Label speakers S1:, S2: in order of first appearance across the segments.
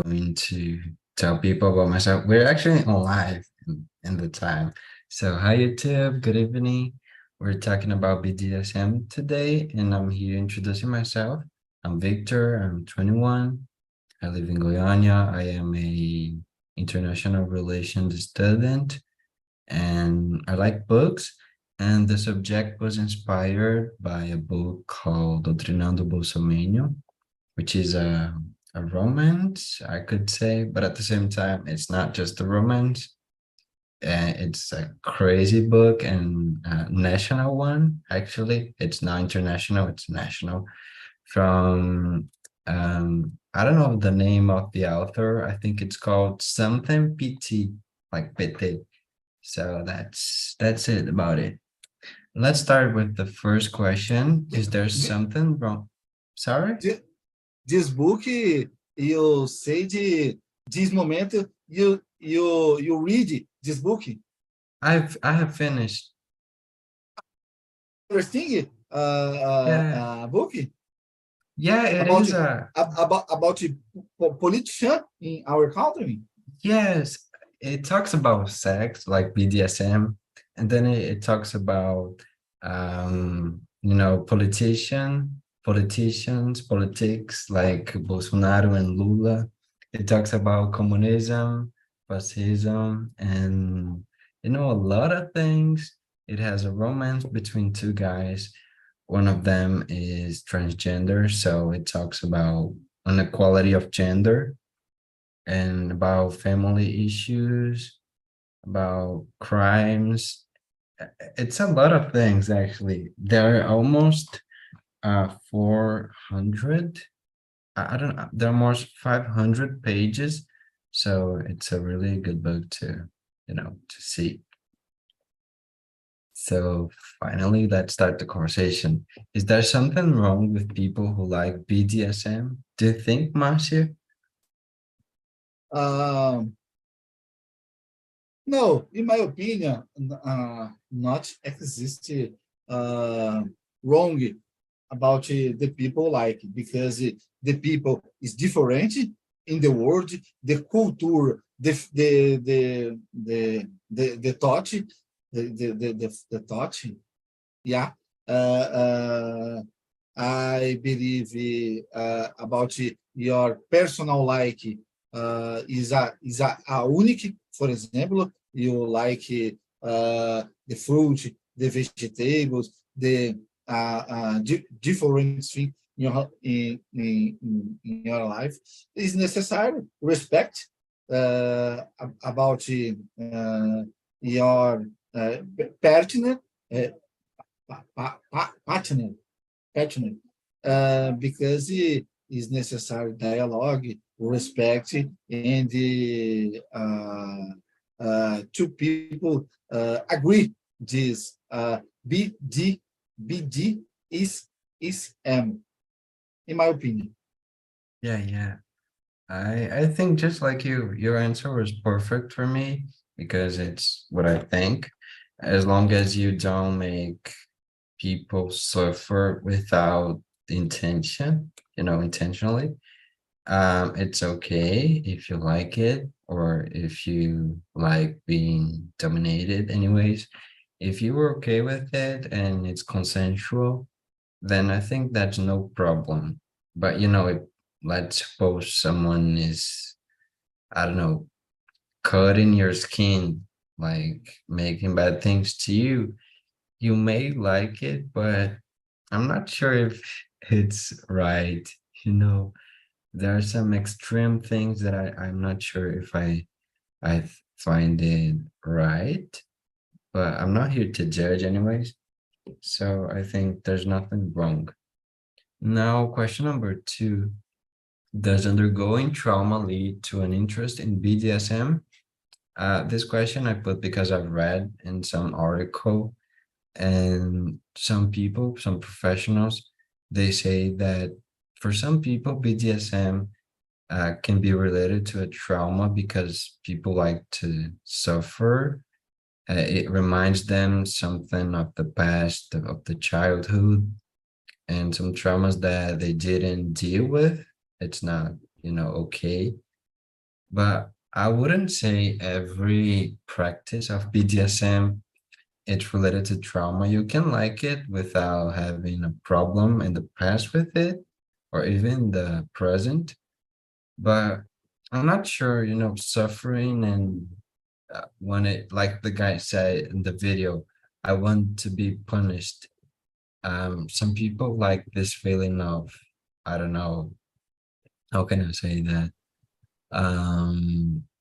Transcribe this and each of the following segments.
S1: going to tell people about myself. We're actually on live in the time. So hi YouTube, good evening. We're talking about BDSM today, and I'm here introducing myself. I'm Victor, I'm 21. I live in Goiânia. I am a international relations student, and I like books. And the subject was inspired by a book called Doutrinando Bolsominion, which is a romance, I could say, but at the same time, it's not just a romance. It's a crazy book and national one, actually. It's not international, it's national. From, I don't know the name of the author. I think it's called something PT, like PT. So that's it about it. Let's start with the first question. Is there something wrong? Sorry?
S2: This book, you say this moment, you read this book.
S1: I have finished.
S2: Interesting
S1: Yeah.
S2: book
S1: Yeah, it
S2: about
S1: is a
S2: about politician in our country.
S1: yes. It talks about sex, like BDSM, and then it talks about politics like Bolsonaro and Lula. It talks about communism, fascism, and a lot of things. It has a romance between two guys. One of them is transgender, so it talks about inequality of gender and about family issues, about crimes. It's a lot of things, actually. There are almost 400. I don't know. There are almost 500 pages. So it's a really good book to see. So finally, let's start the conversation. Is there something wrong with people who like BDSM? Do you think, Marcia?
S2: Um, no, in my opinion, not exist wrong about the people like, because the people is different in the world, the culture, the thought, the thought, yeah. I believe about your personal like is a unique. For example, you like the fruit, the vegetables, the different thing in your life. Is necessary respect about your partner, uh, partner, partner, because it is necessary dialogue, respect, and two people agree this BD is M, in my opinion.
S1: Yeah. I think just like you, your answer was perfect for me because it's what I think. As long as you don't make people suffer without intention, intentionally, it's okay if you like it or if you like being dominated anyways. If you were okay with it and it's consensual, then I think that's no problem. But let's suppose someone is, I don't know, cutting your skin, like making bad things to you. You may like it, but I'm not sure if it's right. You know, there are some extreme things that I'm not sure if I find it right, but I'm not here to judge anyways. So I think there's nothing wrong. Now, question number two. Does undergoing trauma lead to an interest in BDSM? This question I put because I've read in some article and some people, some professionals, they say that for some people, BDSM can be related to a trauma because people like to suffer. It reminds them something of the past, of the childhood, and some traumas that they didn't deal with. It's not, okay. but I wouldn't say every practice of BDSM it's related to trauma. You can like it without having a problem in the past with it, or even the present. But I'm not sure, suffering and when it, like the guy said in the video, I want to be punished. Some people like this feeling of, I don't know, how can I say that?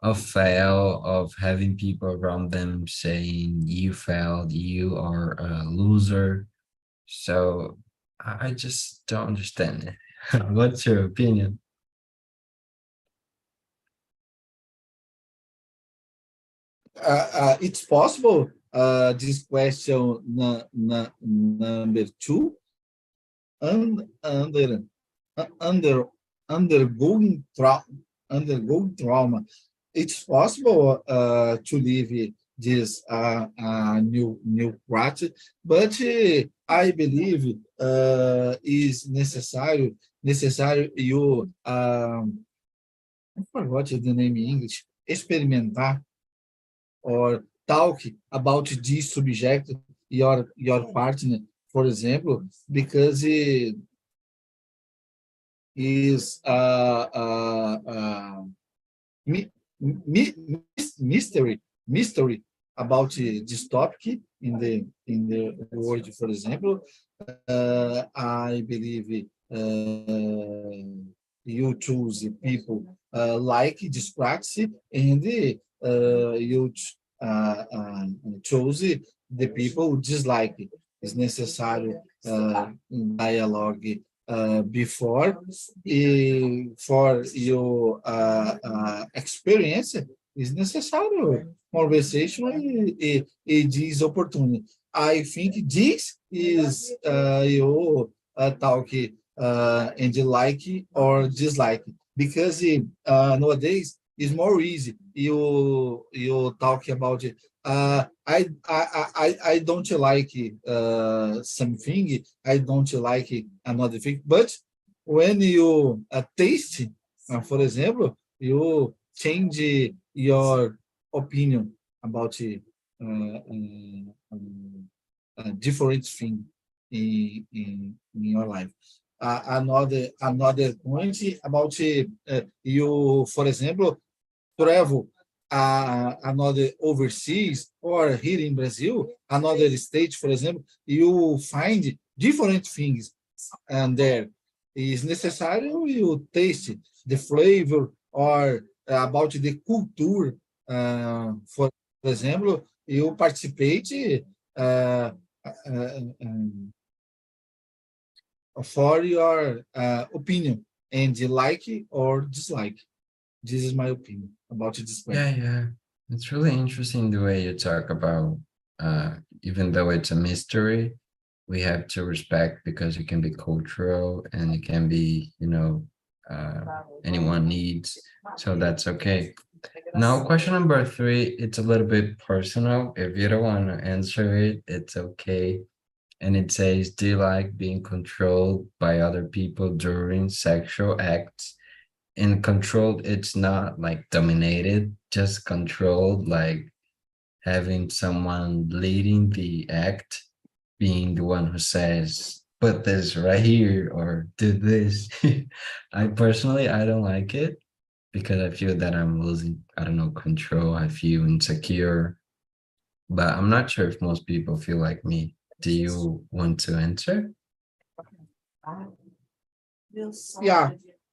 S1: Of fail, of having people around them saying you failed, you are a loser. So I just don't understand it. What's your opinion?
S2: It's possible. This question number two, under under undergoing undergoing trauma. It's possible to live this new practice, but I believe is necessário you I forgot the name in English, experimentar or talk about this subject your partner, for example, because it is mi, mystery about this topic in the world, for example. I believe you choose people like this practice, and you chose the people who dislike it. It's necessary dialogue before for your experience is necessary conversation this opportunity. I think this is your talk and you like or dislike because nowadays it's more easy. You talk about it. I don't like something. I don't like another thing. But when you taste, for example, you change your opinion about different thing in your life. Another point about you, for example, travel another overseas or here in Brazil, another state, for example, you find different things, and there is necessary you taste the flavor or about the culture. For example, you participate uh, for your opinion and you like or dislike. This is my opinion about this
S1: Yeah,
S2: question.
S1: yeah. It's really interesting the way you talk about, even though it's a mystery, we have to respect because it can be cultural and it can be, anyone needs. So that's okay. Now, question number three, it's a little bit personal. If you don't want to answer it, it's okay. And it says, do you like being controlled by other people during sexual acts? And controlled, it's not like dominated, just controlled, like having someone leading the act, being the one who says, put this right here or do this. I personally, I don't like it because I feel that I'm losing, I don't know, control. I feel insecure, but I'm not sure if most people feel like me. Do you want to answer?
S2: Yeah,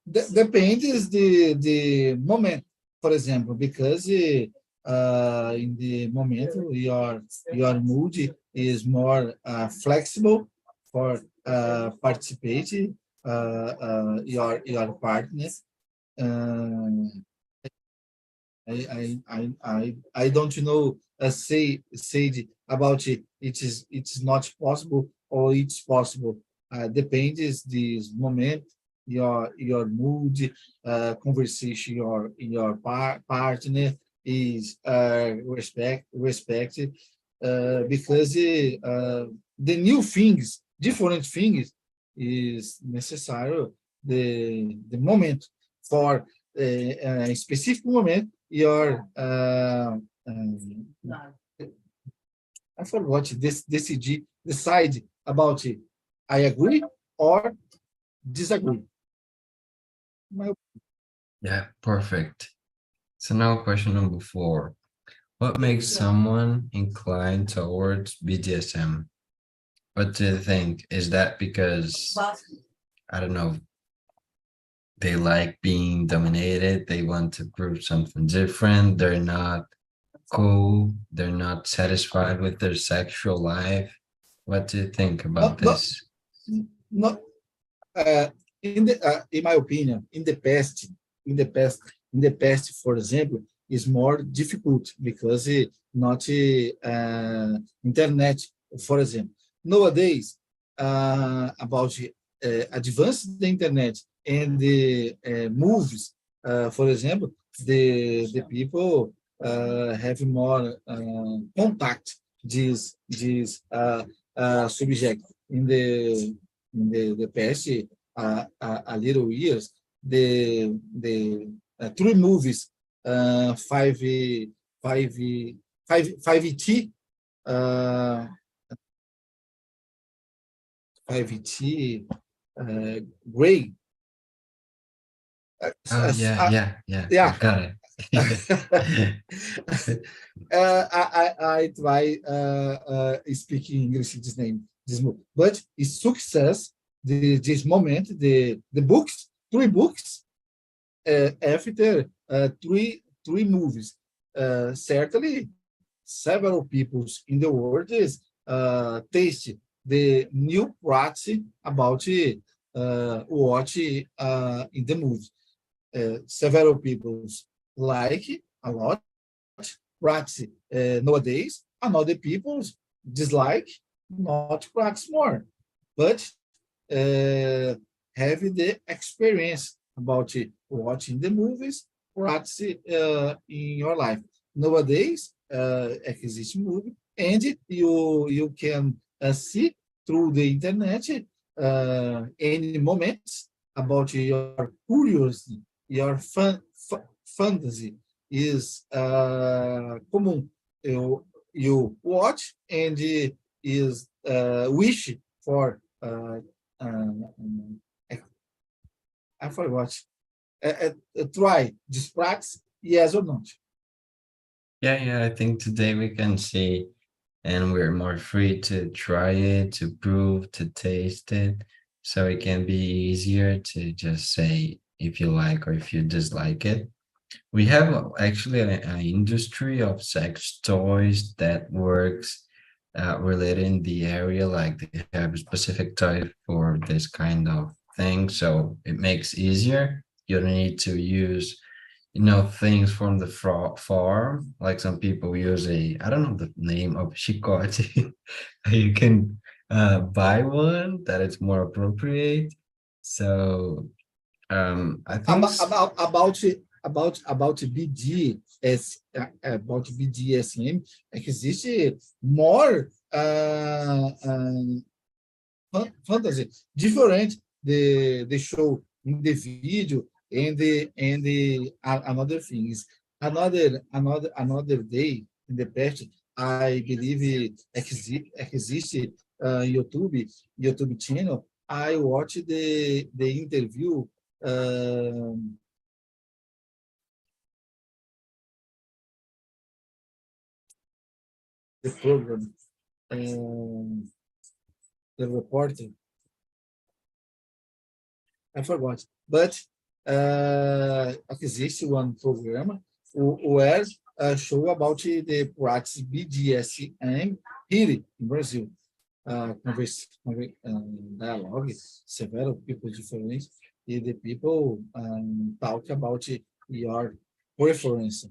S2: depends the moment, for example, because in the moment your mood is more flexible for participate your partner. Uh, I don't know say about it. It's not possible or it's possible. Depends this moment, your mood, conversation your partner is respected because the new things, different things is necessary the moment for específico momento, your I forgot decide about I agree or disagree.
S1: Yeah, perfect. So now question number 4. What makes someone inclined towards BDSM? What do you think? Is that because, I don't know, they like being dominated, they want to prove something different, they're not cool, they're not satisfied with their sexual life? What do you think about
S2: Not, not,
S1: this?
S2: not in my opinion, in the past, for example, is more difficult because not internet, for example. Nowadays, about advance the internet and the movies, for example, the people have more contact this subject in the past a little years, the three movies, five, T, uh, 5T, Gray.
S1: Oh, yeah, yeah, yeah, I
S2: Yeah.
S1: got it.
S2: I try speaking English this name, this movie, but it's success. This moment, the books, three books, after three movies. Certainly, several peoples in the world is taste the new practice about watch in the movie. Several peoples like a lot practice nowadays, and other peoples dislike not practice more, but uh, have the experience about watching the movies, practice in your life. Nowadays, exists movie, and you can see through the internet any moments about your curiosity, your fantasy is common. You watch and is wish for I forgot. Try this practice, yes or not?
S1: Yeah, yeah, I think today we can see, and we're more free to try it, to prove, to taste it. So it can be easier to just say if you like or if you dislike it. We have actually an industry of sex toys that works related in the area, like they have a specific type for this kind of thing. So it makes easier. You don't need to use, things from the farm. Like some people use I don't know the name of chicote. You can buy one that is more appropriate. So I think
S2: About BDSM, existe more fantasy different the show in the video and another things. Another day in the past, I believe exist YouTube channel. I watched the interview the program, the reporter. I forgot, but exists one program where show about the practice BDSM here in Brazil. Dialogue, several people different, and the people talk about your preference.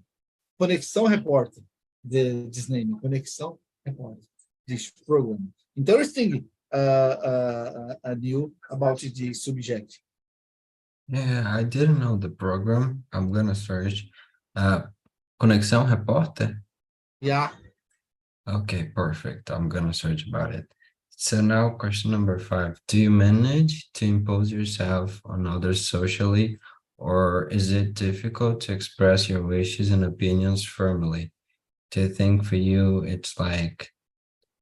S2: Conexão Repórter, this name, Conexão Repórter, this program. Interesting new about the subject.
S1: yeah, I didn't know the program. I'm gonna search. Conexão Repórter.
S2: Yeah.
S1: Okay, perfect. I'm gonna search about it. So now question number 5. Do you manage to impose yourself on others socially, Or is it difficult to express your wishes and opinions firmly? Do you think for you it's like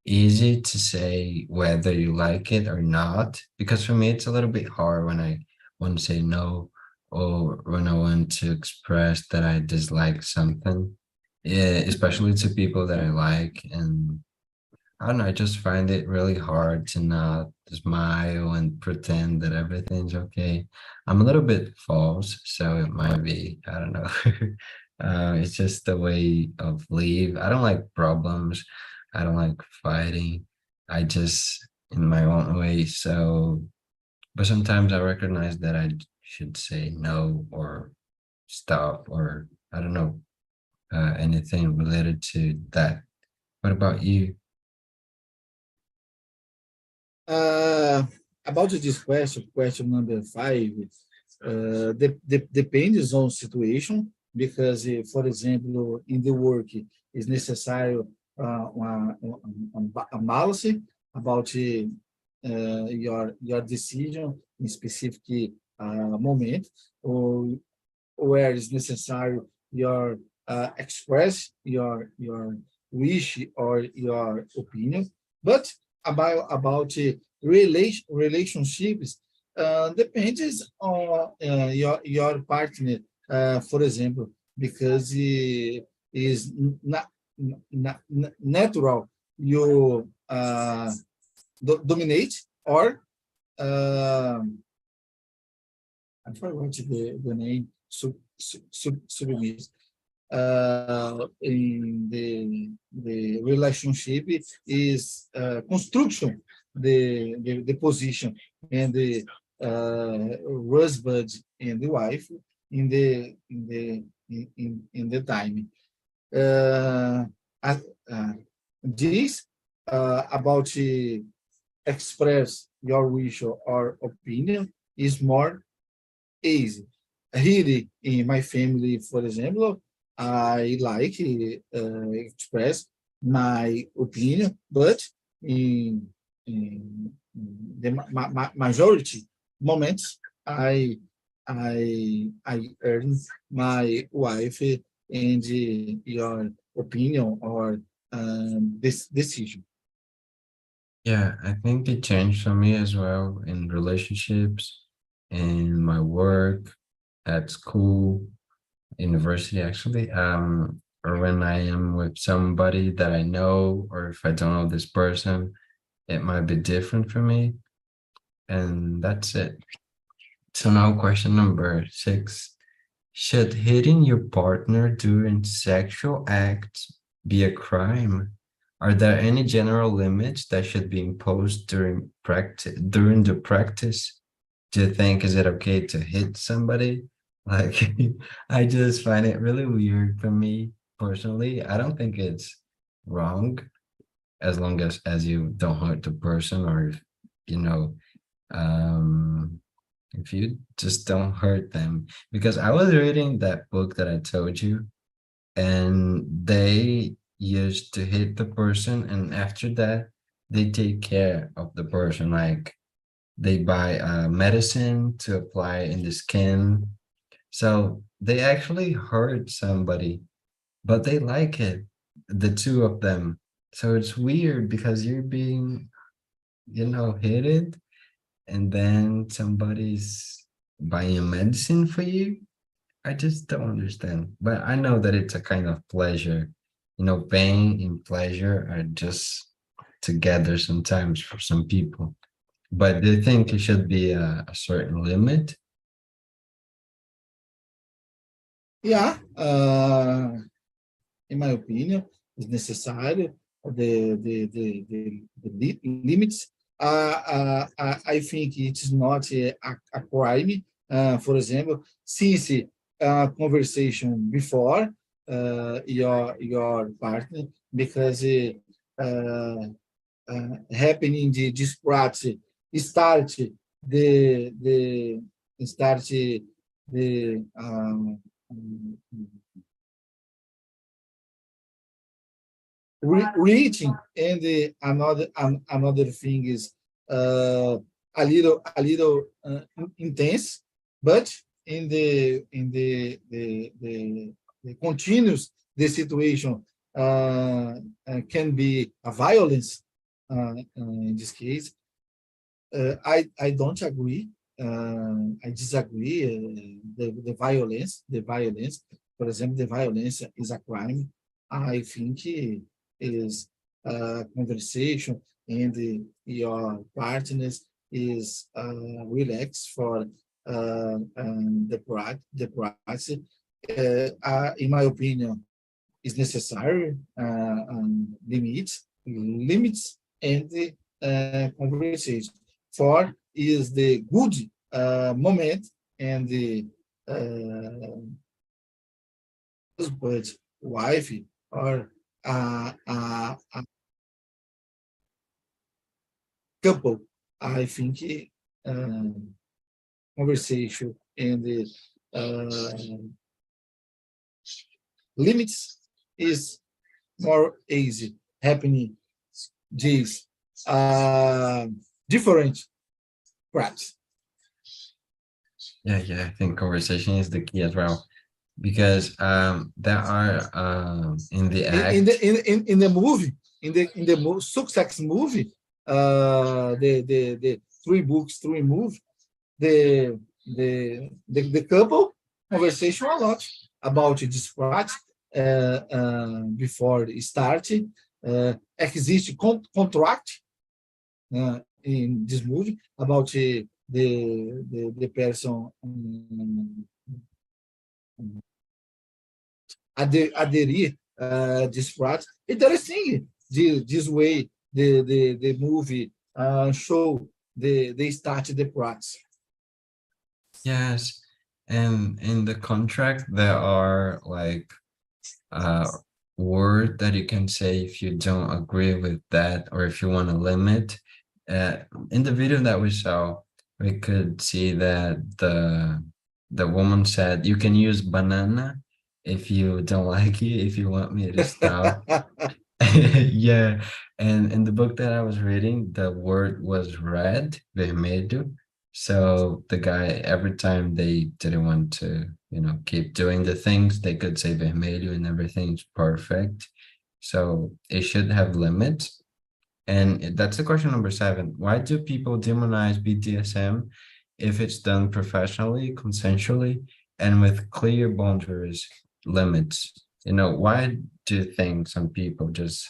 S1: easy to say whether you like it or not? Because for me, it's a little bit hard when I want to say no or when I want to express that I dislike something, yeah, especially to people that I like. And I don't know, I just find it really hard to not smile and pretend that everything's okay. I'm a little bit false, so it might be, I don't know. It's just the way of live. I don't like problems. I don't like fighting. I just in my own way. So, but sometimes I recognize that I should say no or stop or I don't know, anything related to that. What about you?
S2: Uh, about this question, question number five, depends on situation, because, for example, in the work, is necessary a balance about your decision in specific moment, or where is necessary your express your wish or your opinion. But about relationships, depends on your partner, for example, because it is not natural you dominate, or I forgot the name, submit in the relationship is construction, the position, and the husband and the wife in the time. Uh, uh, uh, this about express your wish or opinion is more easy. Here in my family, for example, I like express my opinion, but in the majority moments, I earn my wife and your opinion or this decision.
S1: Yeah, I think it changed for me as well in relationships, in my work, at school, university actually. Or when I am with somebody that I know, or if I don't know this person, it might be different for me. And that's it. So now question number six. Should hitting your partner during sexual acts be a crime? Are there any general limits that should be imposed during the practice? Do you think is it okay to hit somebody? Like I just find it really weird for me personally. I don't think it's wrong as long as you don't hurt the person or if, you know, um if you just don't hurt them. Because I was reading that book that I told you, and they used to hit the person, and after that, they take care of the person. Like they buy medicine to apply in the skin. So they actually hurt somebody, but they like it, the two of them. So it's weird because you're being, hit it and then somebody's buying medicine for you. I just don't understand. But I know that it's a kind of pleasure. Pain and pleasure are just together sometimes for some people. But they think it should be a certain limit.
S2: Yeah, in my opinion, is necessary the limits. I think it is not a crime. For example, since conversation before your partner, because happening this practice start start the reaching, and another thing is uh, a little intense, but the continuous the situation can be a violence in this case. I don't agree. I disagree. The violence, for example, the violence is a crime. I think it is conversation and your partners is relaxed for the privacy. In my opinion, is necessary limits and conversation. For is the good moment and the husband, wife, or a couple. I think conversation and the limits is more easy happening these different cracks.
S1: Yeah, I think conversation is the key as well, because there are in the
S2: In
S1: act.
S2: the movie, in the success movie, the three movie, the couple conversation a lot about this part before it started. Existe contract in this movie about the person aderir this part. Interesting. This way the movie show they start the practice.
S1: Yes, and in the contract there are like word that you can say if you don't agree with that, or if you want to limit. In the video that we saw, we could see that the woman said you can use banana if you don't like it, if you want me to stop. Yeah, and in the book that I was reading, the word was red, vermelho. So the guy, every time they didn't want to, keep doing the things, they could say vermelho and everything's perfect. So it should have limits. And that's the question number 7. Why do people demonize BDSM if it's done professionally, consensually, and with clear boundaries, limits? Why do you think some people just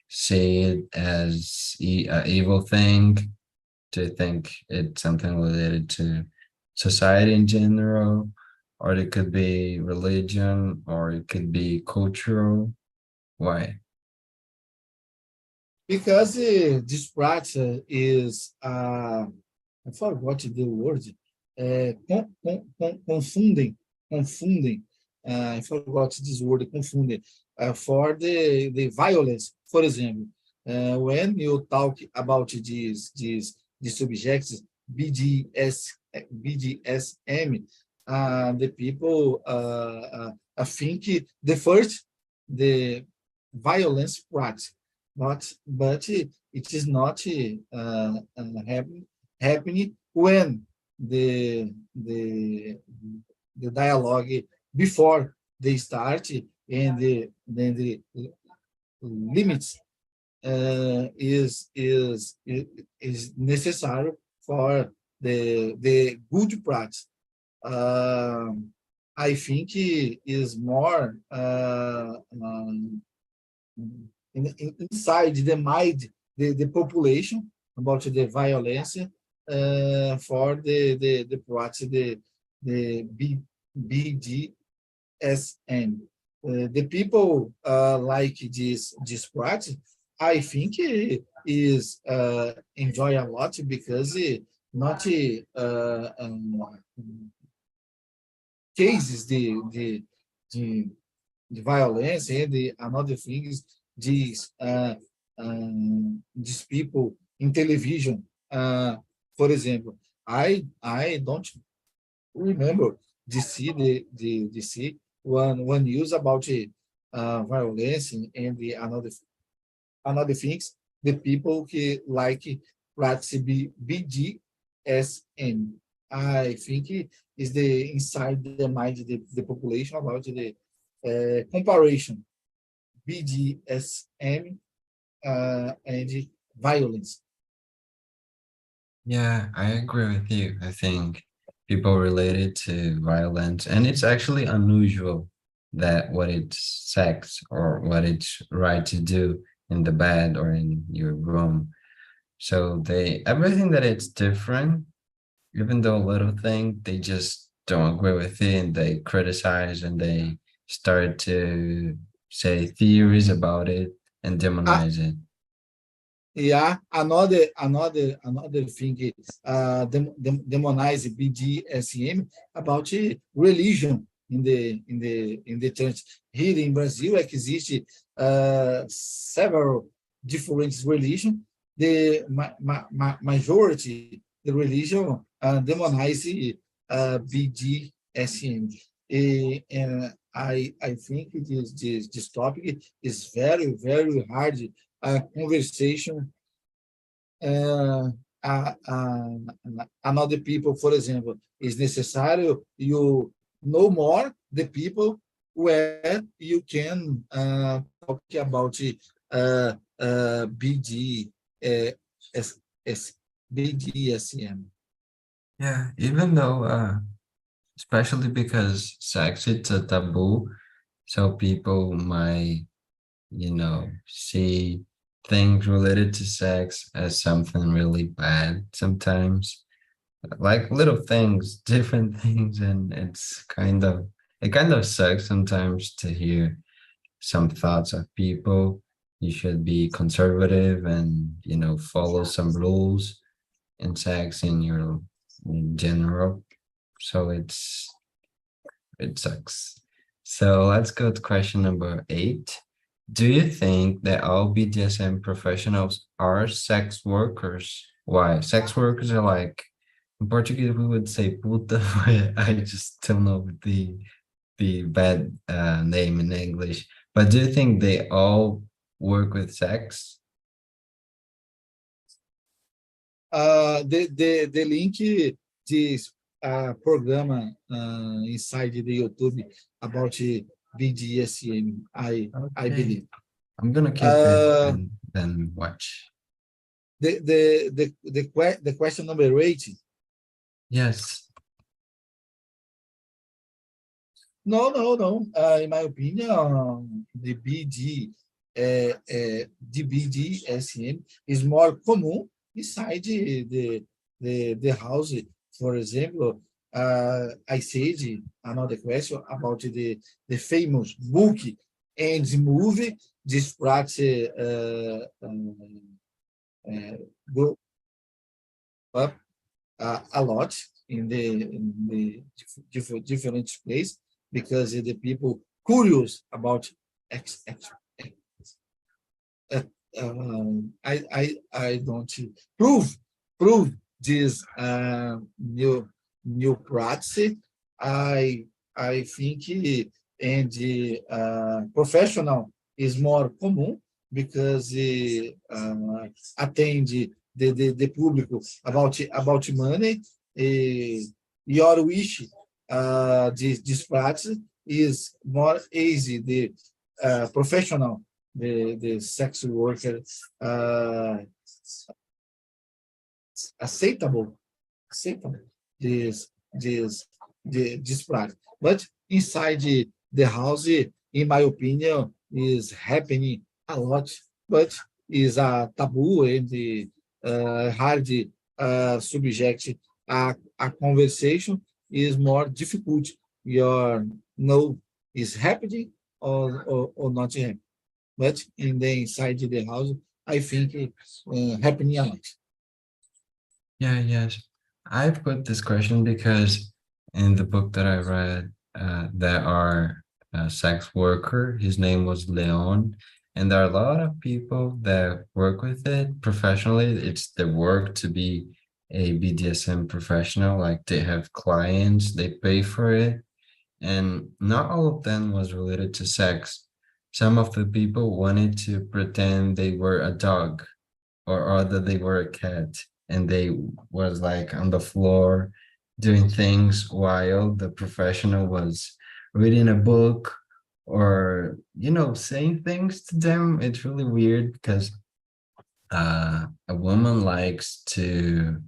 S1: see it as an evil thing? Do you think it's something related to society in general, or it could be religion, or it could be cultural? Why?
S2: Because this practice is I forgot the word confunding. I forgot this word confunding for the violence. For example, when you talk about these subjects BDSM, the people think the first the violence practice, but it is not happening when the dialogue before they start and then the limits is necessary for the good practice. I think it is more inside the mind, the population about the violence for the practice, the BDSM. The people like this practice, I think is enjoy a lot because not cases the the violence and another thing is these people in television. For example, I don't remember the see one news about violence and the another things. The people who like practice BDSM. I think is the inside the mind the population about the comparison BDSM and violence.
S1: Yeah, I agree with you. I think people relate it to violence, and it's actually unusual that what it's sex or what it's right to do in the bed or in your room. So they everything that it's different, even though a little thing, they just don't agree with it and they criticize and they start to say theories about it and
S2: Uh,
S1: demonize it.
S2: yeah, another thing, demonize BDSM about religion in the church. Here in Brazil, existe several different religions. The majority, the religion demonize BDSM. And I think this topic is very hard conversation. Uh, another people, for example, is necessário you know more the people where you can talk about BD, uh, S, BDSM.
S1: Yeah, even though especially because sex it's a taboo, so people might, see things related to sex as something really bad sometimes. Like little things, different things, and it kind of sucks sometimes to hear some thoughts of people. You should be conservative and, follow some rules in sex in general. So it sucks. So let's go to question number 8. Do you think that all BDSM professionals are sex workers? Why? Sex workers are like, in Portuguese we would say puta, but I just don't know the bad name in English. But do you think they all work with sex?
S2: The link this programa inside the YouTube about BDSM, I
S1: Okay.
S2: believe.
S1: I'm gonna keep it
S2: Uh,
S1: and then watch.
S2: the question number 8.
S1: Yes.
S2: No, no, no. In my opinion, the BDSM is more common inside the house. For example, I said another question about the famous book and movie. This practice go up a lot in the different place because the people curious about X, X, X. Uh, I don't prove prove this new practice. I I think and professional is more common because attend the público about money. Your wish this practice is more easy. The professional, the sex worker, uh, acceptable, acceptable this this practice. But inside the house, in my opinion, is happening a lot, but is a taboo and hard subject. A conversation is more difficult. Your no is happening or not happening. But in the inside the house, I think it's happening a lot.
S1: Yeah, yes. I put this question because in the book that I read, there are a sex worker. His name was Leon, and there are a lot of people that work with it professionally. It's their work to be a BDSM professional. Like they have clients, they pay for it, and not all of them was related to sex. Some of the people wanted to pretend they were a dog or that they were a cat and they was like on the floor doing things while the professional was reading a book or, saying things to them. It's really weird because a woman likes to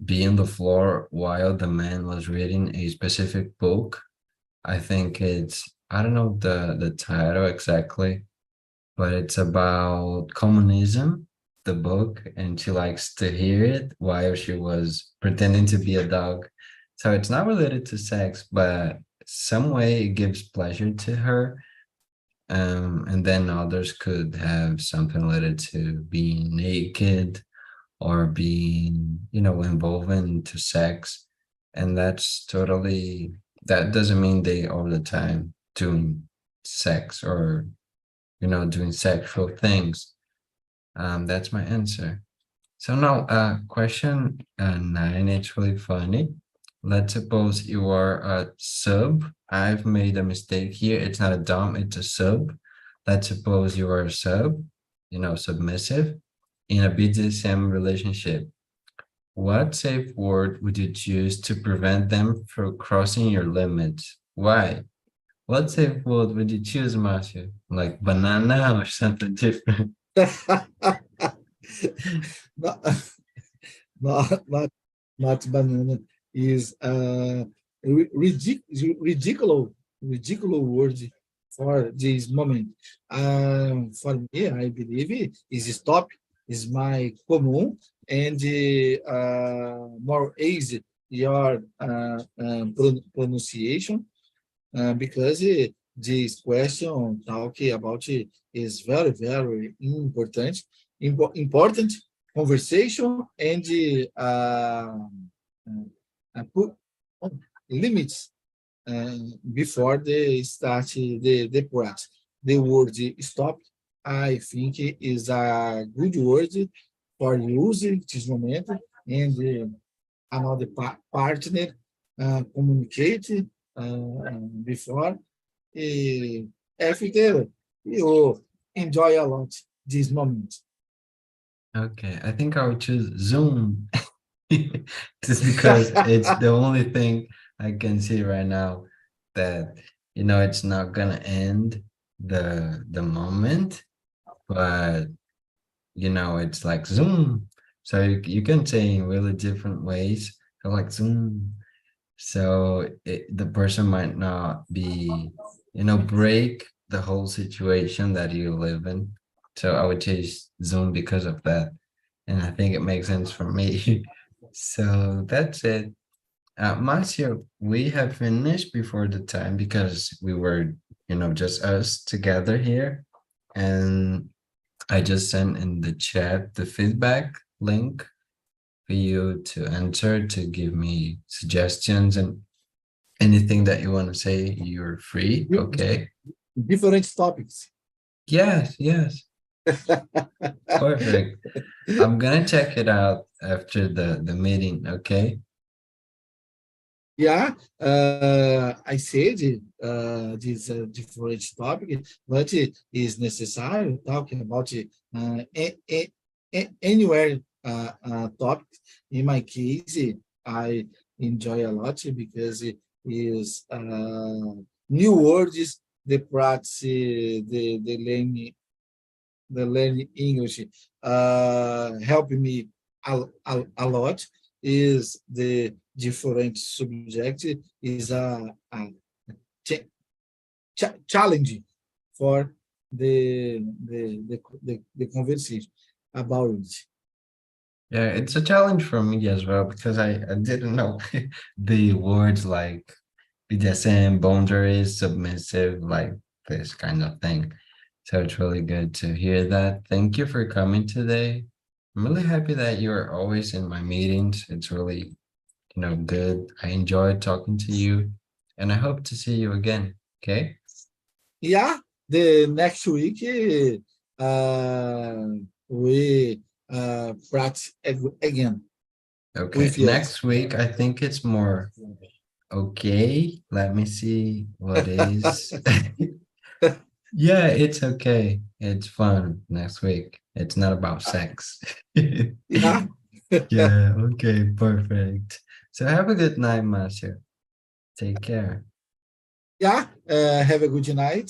S1: be on the floor while the man was reading a specific book. I think I don't know the title exactly, but it's about communism, the book, and she likes to hear it while she was pretending to be a dog. So it's not related to sex, but some way it gives pleasure to her. And then others could have something related to being naked or being, involved into sex. And that doesn't mean they all the time doing sex or, doing sexual things. That's my answer. So now, question nine, it's really funny. Let's suppose you are a sub. I've made a mistake here. It's not a dom, it's a sub. Let's suppose you are a sub, submissive in a BDSM relationship. What safe word would you choose to prevent them from crossing your limits? Why? What safe word would you choose, Marcia? Like banana or something different?
S2: not, not banana is ridiculous word for this moment. For me, I believe is stop is my common and more easy your pronunciation because this question talking about is very very important conversation and put limits before they start the practice. The word stop, I think, is a good word for using this moment and another partner communicate before after you enjoy a lot this moment.
S1: Okay, I think I would choose Zoom just because it's the only thing I can see right now that it's not gonna end the moment, but it's like Zoom. So you can say in really different ways. So like Zoom. So the person might not be, break the whole situation that you live in. So I would choose Zoom because of that. And I think it makes sense for me. So that's it. Marcio, we have finished before the time because we were, just us together here. And I just sent in the chat the feedback link for you to enter to give me suggestions and anything that you want to say. You're free. Okay.
S2: Different topics.
S1: Yes, yes. Perfect. I'm gonna check it out after the meeting. Okay.
S2: Yeah, I said this different topic, but it is necessary talking about anywhere topic. In my case, I enjoy a lot because it is new words, the practice, the learning English help me a lot is the different subject is a challenge for the conversation about it.
S1: Yeah, it's a challenge for me as well because I didn't know the words like BDSM, boundaries, submissive, like this kind of thing. So it's really good to hear that. Thank you for coming today. I'm really happy that you're always in my meetings. It's really, good. I enjoyed talking to you and I hope to see you again. Okay.
S2: Yeah, the next week uh, we practice again
S1: Okay.
S2: with
S1: Next
S2: yours.
S1: week, I think it's more okay. Let me see what is. Yeah, it's okay. It's fun next week. It's not about sex.
S2: Yeah.
S1: Yeah, okay, perfect. So have a good night, Marcia. Take care.
S2: Yeah, have a good night.